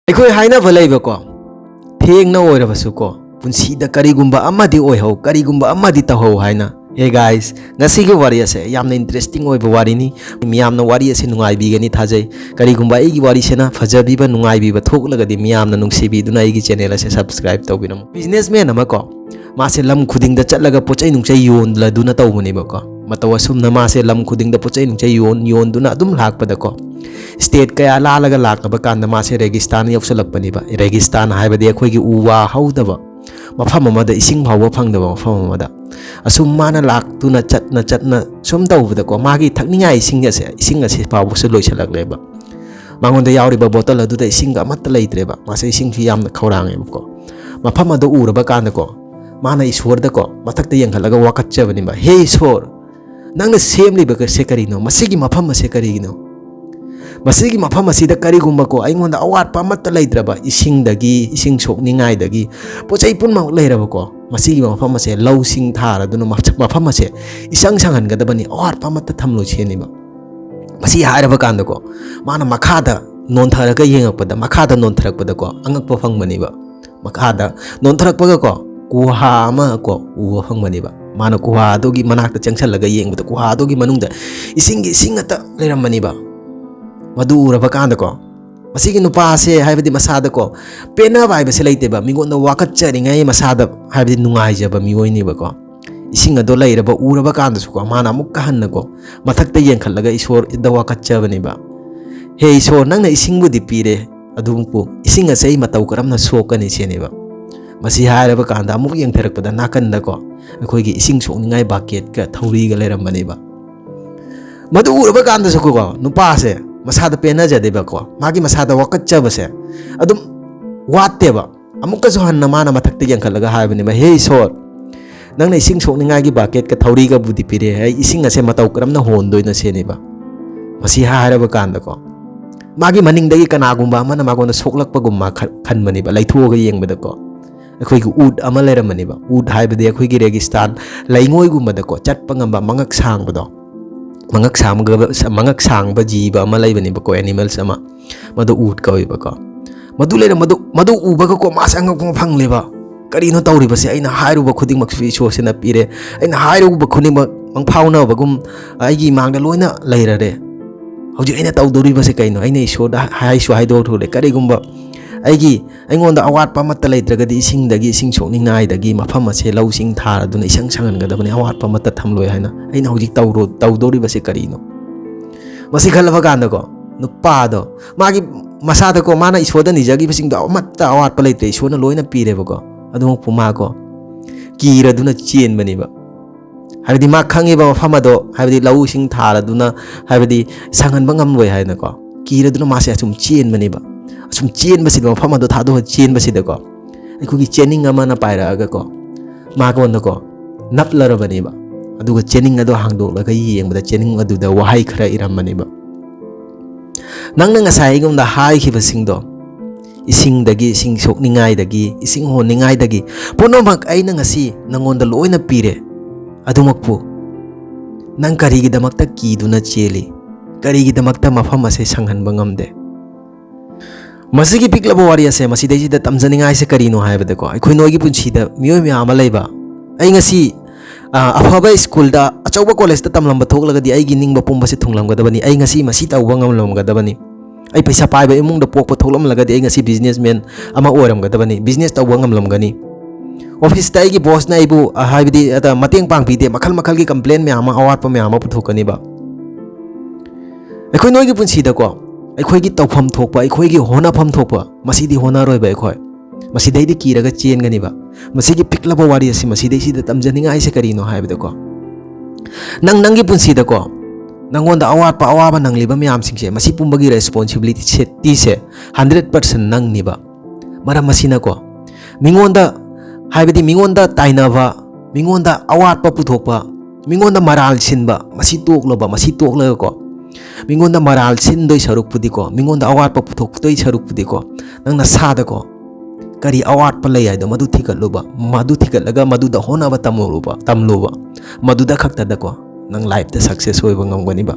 ꯑꯩꯈꯣꯏ ꯍꯥꯏꯅꯕ ꯂꯩꯕꯀꯣ ꯊꯦꯡꯅ ꯑꯣꯏꯔꯕꯁꯨ ꯀꯣ ꯄꯨꯟꯁꯤꯗ ꯀꯔꯤꯒꯨꯝꯕ ꯑꯃꯗꯤ ꯑꯣꯏꯍꯧ ꯀꯔꯤꯒꯨꯝꯕ ꯑꯃꯗꯤ ꯇꯧꯍꯧ ꯍꯥꯏꯅ ꯍꯦ ꯒꯥꯏꯁ ꯉꯁꯤꯒꯤ ꯋꯥꯔꯤ ꯑꯁꯦ ꯌꯥꯝꯅ ꯏꯟꯇꯔꯦꯁꯇꯤꯡ ꯑꯣꯏꯕ ꯋꯥꯔꯤꯅꯤ ꯃꯤꯌꯥꯝꯅ ꯋꯥꯔꯤ ꯑꯁꯦ ꯅꯨꯡꯉꯥꯏꯕꯤꯒꯅꯤ ꯊꯥꯖꯩ ꯀꯔꯤꯒꯨꯝꯕ ꯑꯩꯒꯤ ꯋꯥꯔꯤꯁꯤꯅ ꯐꯖꯕꯤꯕ ꯅꯨꯡꯉꯥꯏꯕꯤꯕ ꯊꯣꯛꯂꯒꯗꯤ ꯃꯤꯌꯥꯝꯅ ꯅꯨꯡꯁꯤꯕꯤꯗꯨꯅ ꯑꯩꯒꯤ ꯆꯦꯅꯦꯜ ꯑꯁꯦ ꯁꯕꯁꯀ꯭ꯔꯥꯏꯕ ꯇꯧꯕꯤꯔꯝꯃꯨ ꯕꯤꯖꯤꯅꯦꯁꯃꯦꯟ ꯑꯃ ꯀꯣ मासे लम खुदिंग चलगा पोचै नुचै योनलदुना तौबनेबको मतौ असुमना मासे लम खुदिंग पोचै नुचै योनदुना अदुम लाकपदको स्टेट कया लालगा लाकबा कांदा मासे रेगिस्तान यौसलकपनिबा रेगिस्तान हाइबदि अखोइगी उवा हौदबा मफम अमदा इसिंग फावबा फंगदबा मफम अमदा असुम माना लाक्तुना चटना सुम तौबदको मागी थकनिंगा इसिंग असे फावबसु लोइसलकलेबा मांगोंदा यावरिबा बोतल अदुदा इसिंग अमत्ता लेइत्रेबा मासे इसिंग फि यामना खौरांगेबको मफम अदु उरबा कांदको माना ईश्वर को मथक यंखलगा वाकच्चबनिबा हे ईश्वर नंगना सेमलिबा से करिनो मसिगी मफम से करिनो मसिगी मफम असिदा करिगुंबा को अइंगोंदा अवाटपा अमत्ता लेइद्रबा इसिंग सोकनिंगाइदगी पोचै पुनमक लेरबको मसिगी मफम असे लौसिंग थारदुना मफम असे इसंग संगनगदबनी अवाटपा अमत्ता थमलो छेनिबा मसि हाइरबा कांदको माना मखादा नोंथरगा येंगकपदा मखादा नोंथरकपदको अंगकपा फंगबनिबा मखादा नोंथरकपगा को कुहा को उवा फंगबनिबा माना कुहा दोगी मनाक्ता चंगसलगा येंगबदा कुहा दोगी मनुंगदा इसिंग अता लेरमबनिबा मदु उरबा कांदको मसिगी नुपासे हाइबदि मसादको पेनाबा हाइबसे लेइतेबा मिगोंदा वाकच्चरिङै मसादा हाइबदि नुंगाइजबा मिओइनिबको इसिंग अदो लेइरबा उरबा कांदसुको माना अमुक्का हन्नको मथक्ता येंखलगा ईश्वर इदा वाकच्चबनिबा हे ईश्वर नंगना इसिंगबुदि पीरे अदुमपु इसिंग असे मतौ करमना सोकनी छेनिबा मसी हाइरबा कांदा अमुक येंथरकपदा नाकंदको अखोइगी इसिंग सोकनिङाइ बाकेट का थौरीगा लेरमबनिबा मदु उरबा कांदसुको नुपासे मसादा पेनाजदेबको मागी मसादा वाकच्चबसे अदुम वातेबा अमुक्कासु हन्ना माना मथक्ता येंखलगा हाइबनिबा हे ईश्वर नंगना इसिंग सोकनिङाइगी बाकेट का थौरीगा बुदि पीरे है इसिंग असे मतौ करमना होंदोइना सेनिबा मसी हाइरबा कांदको मागी मनिंगदगी कनागुंबा अमना मागोंदा सोकलकपगुम्मा खनबनिबा लैथुओगा येंगबदको अखोइगी ऊट अमा लेरमबनिबा ऊट हाइबदि अखोइगी रेगिस्तान लैंगोइगुंबदको चटपा ngamba mangak सांगबा जीव अमा लैबनिबको एनिमल्स अमा मदु ऊट कइबको मदु लेर मदु उबगको मासंगको फंगलेबा करिनो तौरिबसे अइना हाइरुबा खुदिंगमक ईश्वरसेना पीरे अइना हाइरुबा खुदिंगमक मंगफाउनबगुम अइगी मांगदा लोइना लैररे हौजि अइना तौदोरिबसे कइनो अइना ईश्वरदा हाइसु हाइदोरथुले करिगुंबा अइगोंदा अवाटपा अमत्ता लेइद्रगदि इसिंगदगी इसिंग सोकनिंगाइदगी मफम असे लौसिंग थारदुना इसंग संगनगदबनि अवाटपा अमत्ता थमलोय हाइना अइना हौजि तौदोरिबसे करिनो मसि खलबा कांदको नुपादो मागी मसादको माना ईश्वरदा निजगिबसिंगदो अमत्ता अवाटपा लेइत्रे ईश्वरना लोइना पीरेबको अदुम पुमाको कीरदुना चेनबनिबा हाइबदि मा खंगेबा मफम अदो हाइबदि लौसिंग थारदुना हाइबदि संगनबा ngamloi हाइनाको कीरदुना मासे असुम चेनबनिबा असुम चेनबसिदो मफम अदो थादो चेनबसिदको अखोगी चेनिंग अमाना पाइरागको मागोंदको नपलरबनिबा अदुगा चेनिंग अदो हांगदोलगा येंगबदा चेनिंग अदुदा वहाई खरा इरमबनिबा नंगना ngसाइगुंदा हाइखिबसिंगदो इसिंगदगी इसिंग सोकनिंगाइदगी इसिंग होनिंगाइदगी पुनमक अइना ngasi नंगोंदा लोइना पीरे अदुमकपु नंग करिगिदमक्ता कीदुना चेली करिगिदमक्ता मफम असे संगनबा ngamde मसिगी पिकलब वारी असे मसिदैसिदा तमजनिंगाइसे करिनो हाइबदको अखोइ नोइगी पुंसीदा मियोइ म्याम लैबा अइ ngasi अफबा स्कूलदा अचौबा कॉलेजदा तमलंबा थोकलगदि अइगी निंगबा पुंबसे थुंगलमगदबनी अइ ngasi मसि तौबा ngamलमगदबनी अइ पैसा पाइबा इमुंगदा पोकपा थोकलमलगदि अइ ngasi बिजनेसमैन अमा ओरमगदबनी बिजनेस तौबा ngamलमगनी ऑफिस दा अइगी बॉस ना अइबु हाइबदि अता मतेंग पांगपिदे मखल मखलगी कंप्लेन म्याम अवाटपा म्याम पुथोकनिबा अखोइ नोइगी पुंसीदको अखोइगी तौफम थोकपा अखोइगी होनाफम थोकपा मसिदी होनारोइबा अखोइ मसिदैदि कीरगा चेनगनिबा मसिगी पिकलब वारी असि मसिदैसिदा तमजनिंगाइसे करिनो हाइबदको नंगी पुंसीदको नंगोंदा अवाटपा अवाबा नंगलिबा म्यामसिंगसे मसि पुंबगी रेस्पोंसिबिलिटी से 100% नंगनिबा मरम मसिनको मिंगोंदा हाइबदि मिंगोंदा ताइनाबा मिंगोंदा अवाटपा पुथोकपा मिंगोंदा मराल सिनबा मसि तोकलगको मिंगोंदा मराल सिनदोइ सरुकपुदिको मिंगोंदा अवाटपा पुथोकपुदोइ सरुकपुदिको नंगना सादको करी अवाटपा लै हाइदो मदु थिगलगा मदुदा होनाबा तमलुबा मदुदा खक्तदको नंग लाइफ दा सक्सेस होइबा ngamgoniba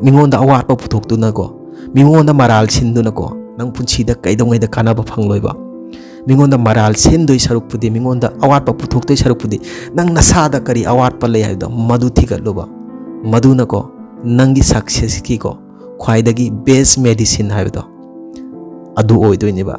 मिंगोंदा अवाटपा पुथोकतुनको मिंगोंदा मराल सिनदुनको nang punsida kaidongayda kanaba phangloiba mingonda maral sendoi sarukpudi mingonda awatpa puthoktai sarukpudi nang nasada kari awatpa lei haibda madu thigatluba maduna ko nangi success ki ko khwaidagi best medicine haibda adu oidoiniba